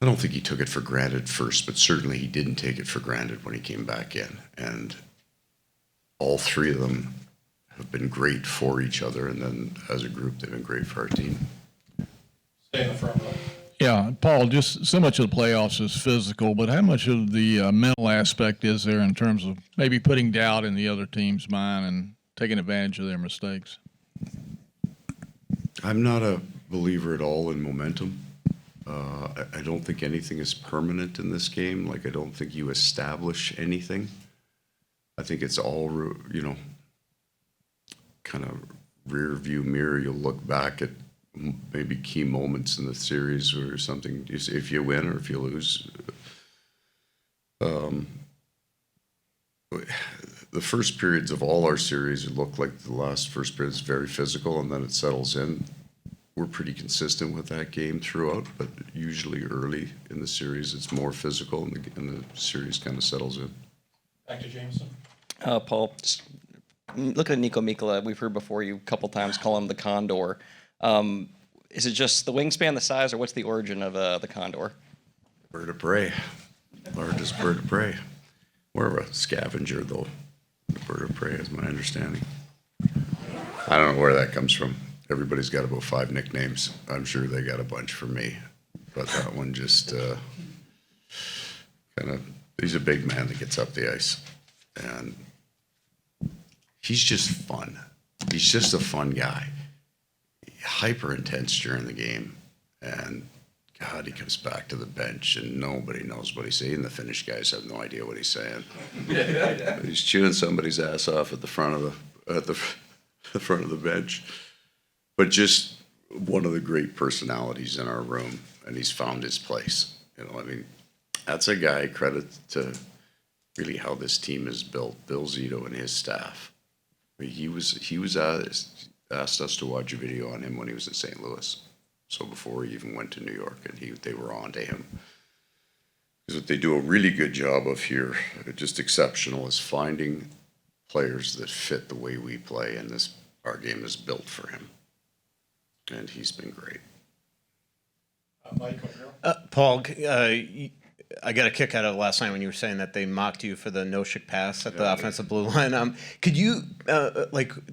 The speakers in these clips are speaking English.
I don't think he took it for granted first, but certainly he didn't take it for granted when he came back in. And all three of them have been great for each other, and then as a group, they've been great for our team. Stay in the front row. Yeah, Paul, just so much of the playoffs is physical, but how much of the mental aspect is there in terms of maybe putting doubt in the other team's mind and taking advantage of their mistakes? I'm not a believer at all in momentum. I don't think anything is permanent in this game. Like, I don't think you establish anything. I think it's all, kind of rear view mirror. You'll look back at maybe key moments in the series or something, if you win or if you lose. The first periods of all our series, it looked like the last first period is very physical, and then it settles in. We're pretty consistent with that game throughout, but usually early in the series it's more physical, and the series kind of settles in. Back to Jameson. Paul, look at Nico Mikkola. We've heard before you a couple times call him the Condor. Is it just the wingspan, the size, or what's the origin of the Condor? Bird of prey. Largest bird of prey. More of a scavenger, though. The bird of prey is my understanding. I don't know where that comes from. Everybody's got about 5 nicknames. I'm sure they got a bunch for me. But that one just kind of, he's a big man that gets up the ice. And he's just fun. He's just a fun guy. Hyper intense during the game. And God, he comes back to the bench and nobody knows what he's saying. The Finnish guys have no idea what he's saying. He's chewing somebody's ass off at the front of the front of the bench. But just one of the great personalities in our room, and he's found his place. That's a guy, credit to really how this team is built. Bill Zito and his staff. He was asked us to watch a video on him when he was in St. Louis. So before he even went to New York, and they were on to him. Because what they do a really good job of here, just exceptional, is finding players that fit the way we play, and our game is built for him. And he's been great. Mike, Paul, I got a kick out of last night when you were saying that they mocked you for the no-shick pass at the offensive blue line. Could you,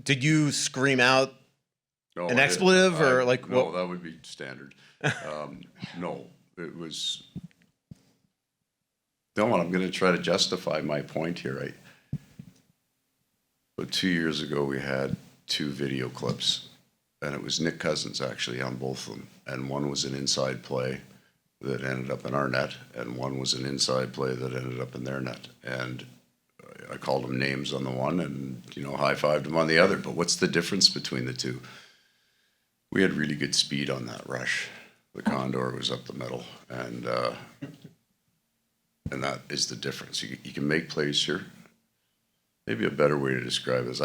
did you scream out an expletive or like no, what? That would be standard. No, it was. No, I'm going to try to justify my point here. But 2 years ago, we had 2 video clips, and it was Nick Cousins actually on both of them. And one was an inside play that ended up in our net, and one was an inside play that ended up in their net. And I called them names on the one, and high-fived them on the other. But what's the difference between the two? We had really good speed on that rush. The Condor was up the middle, and that is the difference. You can make plays here. Maybe a better way to describe it is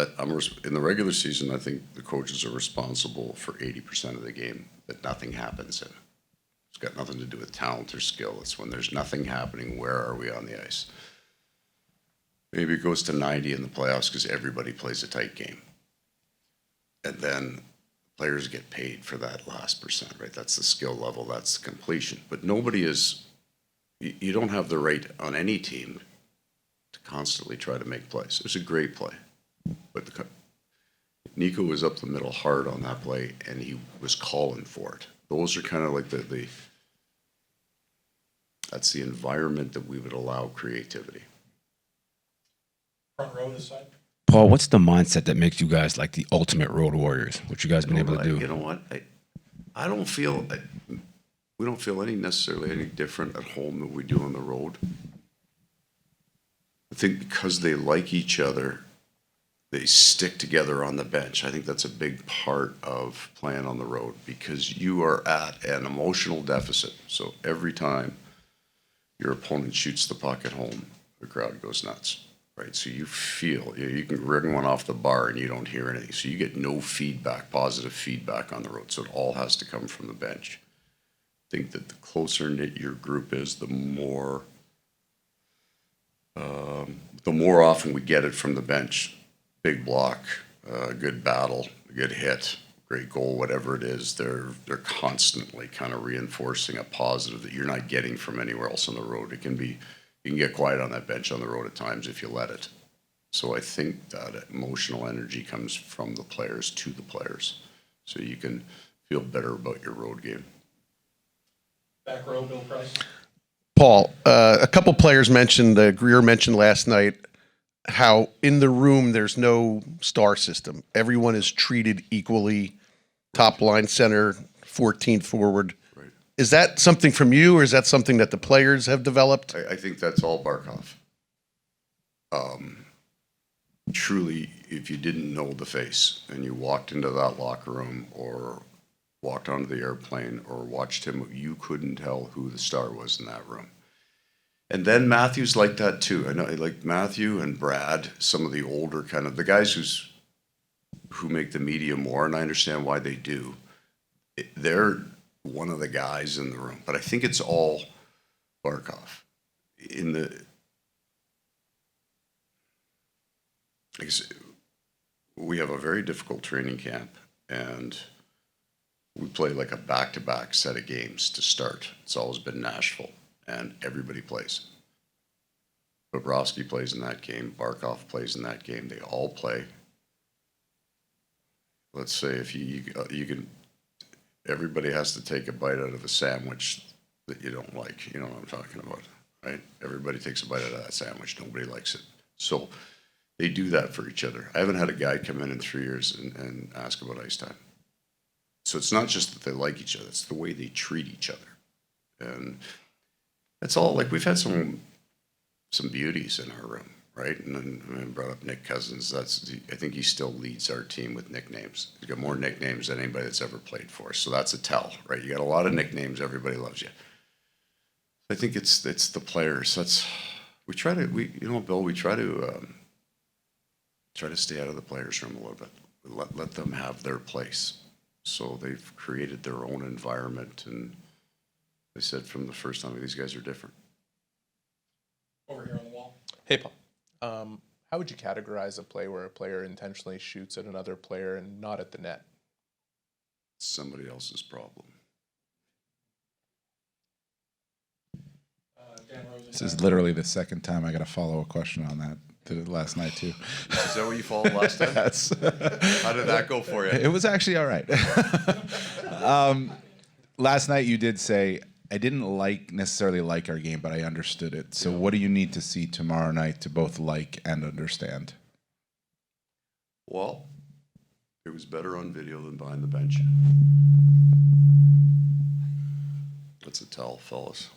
in the regular season, I think the coaches are responsible for 80% of the game that nothing happens in. It's got nothing to do with talent or skill. It's when there's nothing happening, where are we on the ice? Maybe it goes to 90 in the playoffs because everybody plays a tight game. And then players get paid for that last percent, right? That's the skill level, that's the completion. But you don't have the right on any team to constantly try to make plays. It was a great play. But Nico was up the middle hard on that play, and he was calling for it. Those are kind of like that's the environment that we would allow creativity. front row this side. Paul, what's the mindset that makes you guys like the ultimate road warriors? What you guys been able to do? You know what? I don't feel we don't feel necessarily any different at home than we do on the road. I think because they like each other, they stick together on the bench. I think that's a big part of playing on the road because you are at an emotional deficit. So every time your opponent shoots the puck at home, the crowd goes nuts. Right, so you feel you can ring one off the bar and you don't hear anything. So you get no feedback, positive feedback on the road. So it all has to come from the bench. I think that the closer knit your group is, the more often we get it from the bench. Big block, good battle, good hit, great goal, whatever it is, they're constantly kind of reinforcing a positive that you're not getting from anywhere else on the road. It can be, you can get quiet on that bench on the road at times if you let it. So I think that emotional energy comes from the players to the players, so you can feel better about your road game. Back row, Bill Price. Paul, a couple players mentioned, Greer mentioned last night, how in the room there's no star system. Everyone is treated equally, top line center, 14 forward. Right. Is that something from you, or is that something that the players have developed? I think that's all Barkov. Truly, if you didn't know the face and you walked into that locker room or walked onto the airplane or watched him, you couldn't tell who the star was in that room. And then Matthew's like that too. I know, like Matthew and Brad, some of the older kind of the guys who make the media more, and I understand why they do. They're one of the guys in the room, but I think it's all Barkov. We have a very difficult training camp, and we play like a back-to-back set of games to start. It's always been Nashville, and everybody plays. Bobrovsky plays in that game. Barkov plays in that game. They all play. Let's say if you can, everybody has to take a bite out of a sandwich that you don't like. You know what I'm talking about, right? Everybody takes a bite out of that sandwich. Nobody likes it. So they do that for each other. I haven't had a guy come in 3 years and ask about ice time. So it's not just that they like each other, it's the way they treat each other. And that's all, like we've had some beauties in our room, right? And then I brought up Nick Cousins. I think he still leads our team with nicknames. He's got more nicknames than anybody that's ever played for us. So that's a tell, right? You got a lot of nicknames, everybody loves you. I think it's the players. We try to stay out of the players' room a little bit. Let them have their place. So they've created their own environment, and they said from the first time, these guys are different. Over here on the wall. Hey, Paul. How would you categorize a play where a player intentionally shoots at another player and not at the net? It's somebody else's problem. Dan Rosen. This is literally the second time I got to follow a question on that. Did it last night too. Is that what you followed last time? How did that go for you? It was actually all right. Last night you did say, I didn't necessarily like our game, but I understood it. So what do you need to see tomorrow night to both like and understand? Well, it was better on video than behind the bench. That's a tell, fellas.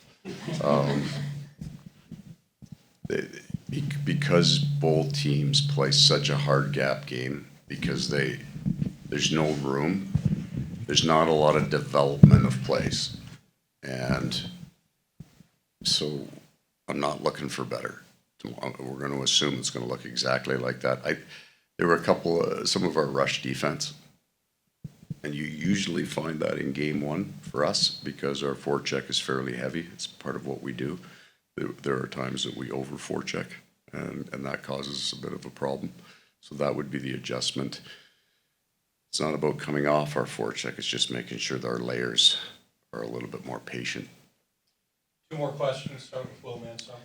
Because both teams play such a hard gap game, because there's no room, there's not a lot of development of plays. And so I'm not looking for better. We're going to assume it's going to look exactly like that. There were some of our rush defense, and you usually find that in game one for us because our forecheck is fairly heavy. It's part of what we do. There are times that we over forecheck, and that causes a bit of a problem. So that would be the adjustment. It's not about coming off our forecheck. It's just making sure that our layers are a little bit more patient. Two more questions. Start with Will Mansell.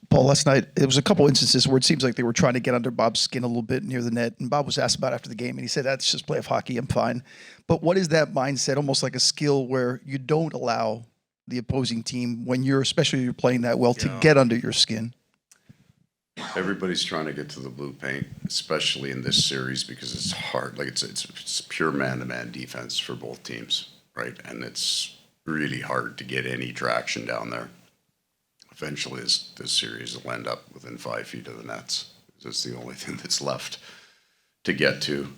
Paul, last night, there was a couple instances where it seems like they were trying to get under Bob's skin a little bit near the net, and Bob was asked about it after the game, and he said, that's just play of hockey, I'm fine. But what is that mindset, almost like a skill where you don't allow the opposing team, when especially you're playing that well, to get under your skin? Everybody's trying to get to the blue paint, especially in this series, because it's hard. Like it's pure man-to-man defense for both teams, right? And it's really hard to get any traction down there. Eventually, this series will end up within 5 feet of the nets. That's the only thing that's left to get to.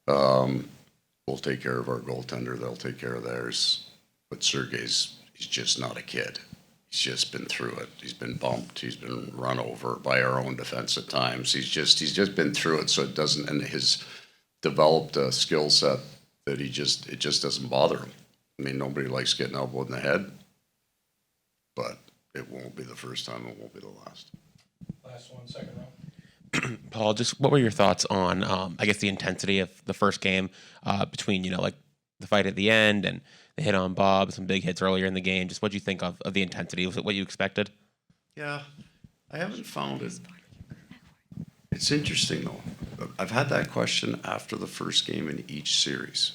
We'll take care of our goaltender. They'll take care of theirs. But he's just not a kid. He's just been through it. He's been bumped. He's been run over by our own defense at times. He's just been through it. So it doesn't, and his developed a skill set that it just doesn't bother him. I mean, nobody likes getting elbowed in the head, but it won't be the first time. It won't be the last. Last one, second row. Paul, just what were your thoughts on, I guess, the intensity of the first game between, like the fight at the end and the hit on Bob, some big hits earlier in the game? Just what do you think of the intensity? Was it what you expected? Yeah, I haven't found it. It's interesting, though. I've had that question after the first game in each series.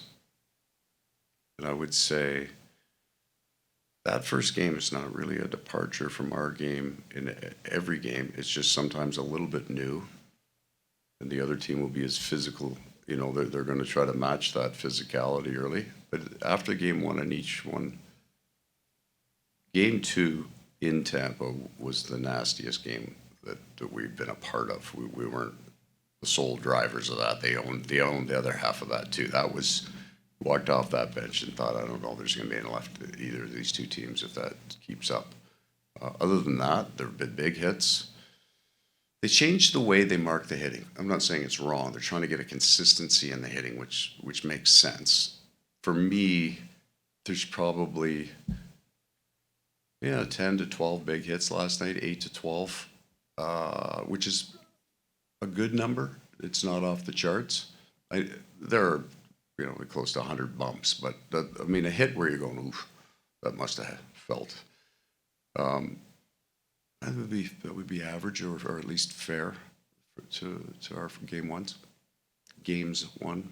And I would say that first game is not really a departure from our game in every game. It's just sometimes a little bit new. And the other team will be as physical. They're going to try to match that physicality early. But after game one in each one, game two in Tampa was the nastiest game that we've been a part of. We weren't the sole drivers of that. They owned the other half of that too. That was, walked off that bench and thought, I don't know if there's going to be any left to either of these two teams if that keeps up. Other than that, there have been big hits. They changed the way they mark the hitting. I'm not saying it's wrong. They're trying to get a consistency in the hitting, which makes sense. For me, there's probably 10 to 12 big hits last night, 8 to 12, which is a good number. It's not off the charts. There are close to 100 bumps, but a hit where you're going, oof, that must have felt. That would be average or at least fair to our games one.